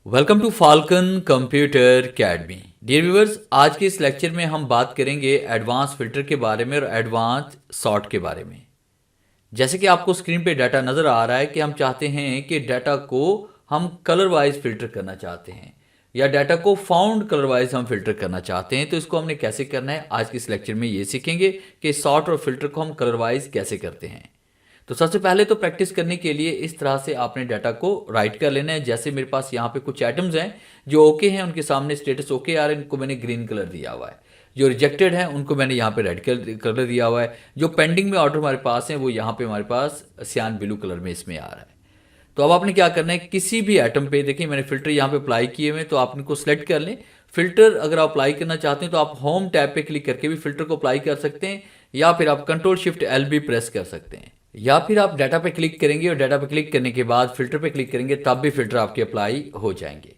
Welcome to falcon computer academy. Dear viewers, आज के इस लेक्चर में हम बात करेंगे एडवांस फिल्टर के बारे में और एडवांस सॉर्ट के बारे में। जैसे कि आपको स्क्रीन पे डाटा नज़र आ रहा है कि हम चाहते हैं कि डाटा को हम कलर वाइज फिल्टर करना चाहते हैं या डाटा को फाउंड कलर वाइज हम फिल्टर करना चाहते हैं। तो इसको हमने कैसे करना है, आज के इस लेक्चर में ये सीखेंगे कि सॉर्ट और फिल्टर को हम कलर वाइज कैसे करते हैं। तो सबसे पहले तो प्रैक्टिस करने के लिए इस तरह से आपने डाटा को राइट कर लेना है। जैसे मेरे पास यहाँ पे कुछ आइटम्स हैं जो ओके हैं, उनके सामने स्टेटस ओके आ रहा है, इनको मैंने ग्रीन कलर दिया हुआ है। जो रिजेक्टेड है उनको मैंने यहाँ पे रेड कलर दिया हुआ है। जो पेंडिंग में ऑर्डर हमारे पास है वो यहाँ पे हमारे पास सियान ब्लू कलर में इसमें आ रहा है। तो अब आपने क्या करना है, किसी भी आइटम पे देखिए मैंने फिल्टर यहाँ पे अप्लाई किए हुए, तो आप इनको सेलेक्ट कर लें। फिल्टर अगर आप अप्लाई करना चाहते हैं तो आप होम टैब पे क्लिक करके भी फिल्टर को अप्लाई कर सकते हैं, या फिर आप कंट्रोल शिफ्ट एल भी प्रेस कर सकते हैं, या फिर आप डाटा पे क्लिक करेंगे और डाटा पे क्लिक करने के बाद फिल्टर पे क्लिक करेंगे, तब भी फिल्टर आपके अप्लाई हो जाएंगे।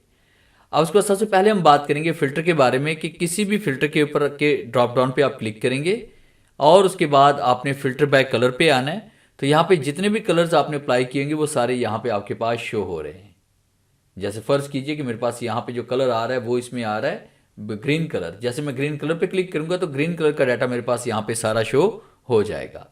अब उसके बाद सबसे पहले हम बात करेंगे फिल्टर के बारे में कि किसी भी फिल्टर के ऊपर के ड्रॉप डाउन पे आप क्लिक करेंगे और उसके बाद आपने फिल्टर बाय कलर पे आना है। तो यहाँ पे जितने भी कलर्स आपने अप्लाई किए होंगे वो सारे यहाँ पे आपके पास शो हो रहे हैं। जैसे फर्ज कीजिए कि मेरे पास यहाँ पे जो कलर आ रहा है वो इसमें आ रहा है ग्रीन कलर। जैसे मैं ग्रीन कलर पे क्लिक करूंगा तो ग्रीन कलर का डाटा मेरे पास यहाँ पे सारा शो हो जाएगा।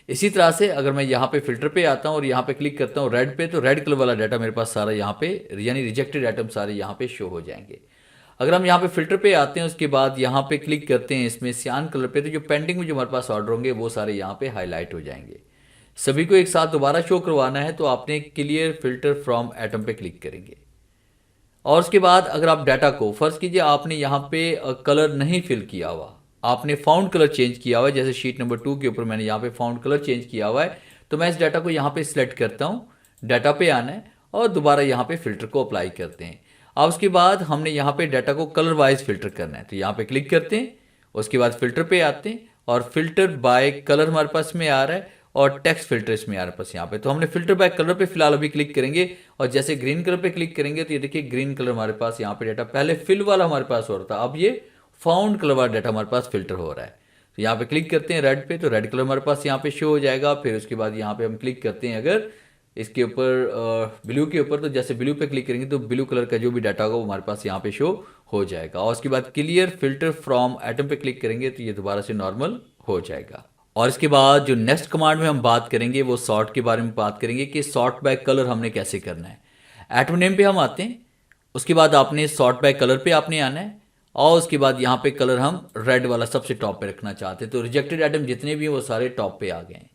इसी तरह से अगर मैं यहाँ पे फिल्टर पे आता हूँ और यहाँ पे क्लिक करता हूँ रेड पे, तो रेड कलर वाला डाटा मेरे पास सारा यहाँ पे यानी रिजेक्टेड आइटम सारे यहाँ पे शो हो जाएंगे। अगर हम यहाँ पे फिल्टर पे आते हैं उसके बाद यहाँ पे क्लिक करते हैं इसमें सियान कलर पे, तो जो पेंडिंग में जो हमारे पास ऑर्डर होंगे वो सारे यहाँ पे हाईलाइट हो जाएंगे। सभी को एक साथ दोबारा शो करवाना है तो आपने क्लियर फिल्टर फ्रॉम एटम पे क्लिक करेंगे। और उसके बाद अगर आप डाटा को फर्ज कीजिए आपने यहाँ पे कलर नहीं फिल किया हुआ, आपने फाउंड कलर चेंज किया हुआ है, जैसे शीट नंबर 2 के ऊपर मैंने यहाँ पे फाउंड कलर चेंज किया हुआ है, तो मैं इस डाटा को यहाँ पे सिलेक्ट करता हूँ, डाटा पे आना है और दोबारा यहाँ पे फिल्टर को अप्लाई करते हैं। अब उसके बाद हमने यहाँ पे डाटा को कलर वाइज फिल्टर करना है, तो यहाँ पे क्लिक करते हैं, उसके बाद फिल्टर पे आते हैं और फिल्टर बाय कलर हमारे पास में आ रहा है और टेक्स्ट फिल्टर इसमें आ रहा है पास यहाँ पे। तो हमने फिल्टर बाय कलर पे फिलहाल अभी क्लिक करेंगे और जैसे ग्रीन कलर पे क्लिक करेंगे तो ये देखिए ग्रीन कलर हमारे पास यहाँ पे डाटा पहले फिल वाला हमारे पास हो रहा था, अब ये फाउंड कलर वाला डाटा हमारे पास फिल्टर हो रहा है। तो यहाँ पे क्लिक करते हैं रेड पे, तो रेड कलर हमारे पास यहाँ पे शो हो जाएगा। फिर उसके बाद यहाँ पे हम क्लिक करते हैं अगर इसके ऊपर ब्लू के ऊपर, तो जैसे ब्लू पे क्लिक करेंगे तो ब्लू कलर का जो भी डाटा होगा वो हमारे पास यहाँ पे शो हो जाएगा। और उसके बाद क्लियर फिल्टर फ्रॉम एटम पे क्लिक करेंगे तो ये दोबारा से नॉर्मल हो जाएगा। और इसके बाद जो नेक्स्ट कमांड में हम बात करेंगे वो सॉर्ट के बारे में बात करेंगे कि सॉर्ट बाय कलर हमने कैसे करना है। एटम नेम पे हम आते हैं, उसके बाद आपने सॉर्ट बाय कलर पे आपने आना है और उसके बाद यहाँ पे कलर हम रेड वाला सबसे टॉप पे रखना चाहते हैं। तो रिजेक्टेड आइटम जितने भी हैं वो सारे टॉप पे आ गए हैं।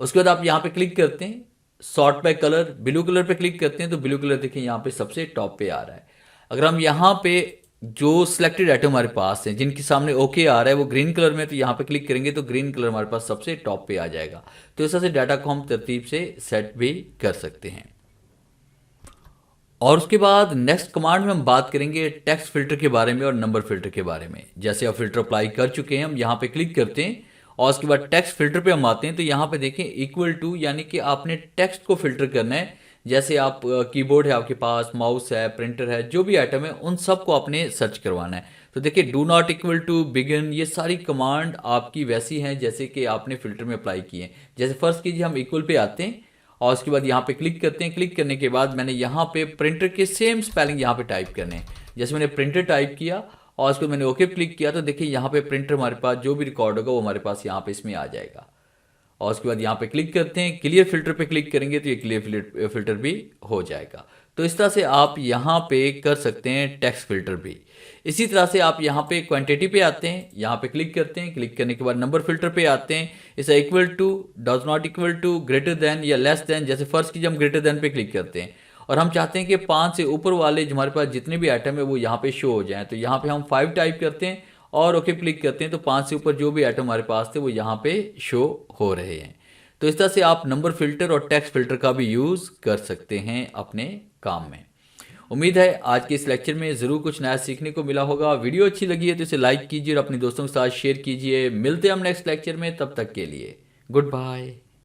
उसके बाद आप यहाँ पे क्लिक करते हैं sort by colour, blue colour पे क्लिक करते हैं तो ब्लू कलर देखिए यहाँ पे सबसे टॉप पे आ रहा है। अगर हम यहाँ पे जो सिलेक्टेड आइटम हमारे पास हैं जिनके सामने ओके आ रहा है वो ग्रीन कलर में, तो यहाँ पे क्लिक करेंगे तो ग्रीन कलर हमारे पास सबसे टॉप पे आ जाएगा। तो इस तरह से डाटा को हम तरतीब से सेट भी कर सकते हैं। और उसके बाद नेक्स्ट कमांड में हम बात करेंगे टेक्स्ट फिल्टर के बारे में और नंबर फिल्टर के बारे में। जैसे आप फिल्टर अप्लाई कर चुके हैं, हम यहाँ पे क्लिक करते हैं और उसके बाद टेक्स्ट फिल्टर पे हम आते हैं, तो यहाँ पे देखें इक्वल टू, यानी कि आपने टेक्स्ट को फिल्टर करना है। जैसे आप कीबोर्ड है आपके पास, माउस है, प्रिंटर है, जो भी आइटम है उन सब को आपने सर्च करवाना है। तो देखिए do not equal to, begin, ये सारी कमांड आपकी वैसी हैं जैसे कि आपने फिल्टर में अप्लाई किए हैं। जैसे फर्स्ट कीजिए हम इक्वल पे आते हैं और उसके बाद यहाँ पे क्लिक करते हैं। क्लिक करने के बाद मैंने यहाँ पे प्रिंटर के सेम स्पेलिंग यहाँ पे टाइप करने हैं। जैसे मैंने प्रिंटर टाइप किया और उसको मैंने ओके क्लिक किया तो देखिए यहाँ पे प्रिंटर हमारे पास जो भी रिकॉर्ड होगा वो हमारे पास यहाँ पे इसमें आ जाएगा। और उसके बाद यहाँ पे क्लिक करते हैं, क्लियर फिल्टर पे क्लिक करेंगे तो ये क्लियर फिल्टर भी हो जाएगा। तो इस तरह से आप यहाँ पे कर सकते हैं टेक्स्ट फिल्टर भी। इसी तरह से आप यहाँ पे क्वांटिटी पे आते हैं, यहाँ पे क्लिक करते हैं, क्लिक करने के बाद नंबर फिल्टर पे आते हैं। इसे equal to, does not equal to, greater than या लेस देन। जैसे फर्स्ट की हम ग्रेटर देन पे क्लिक करते हैं और हम चाहते हैं कि 5 से ऊपर वाले जो हमारे पास जितने भी आइटम है वो यहाँ पे शो हो जाएं, तो यहाँ पे हम 5 टाइप करते हैं और ओके क्लिक करते हैं तो 5 से ऊपर जो भी आइटम हमारे पास थे वो यहाँ पे शो हो रहे हैं। तो इस तरह से आप नंबर फिल्टर और टेक्स्ट फिल्टर का भी यूज़ कर सकते हैं अपने काम में। उम्मीद है आज के इस लेक्चर में ज़रूर कुछ नया सीखने को मिला होगा। वीडियो अच्छी लगी है तो इसे लाइक कीजिए और अपने दोस्तों के साथ शेयर कीजिए। मिलते हैं हम नेक्स्ट लेक्चर में, तब तक के लिए गुड बाय।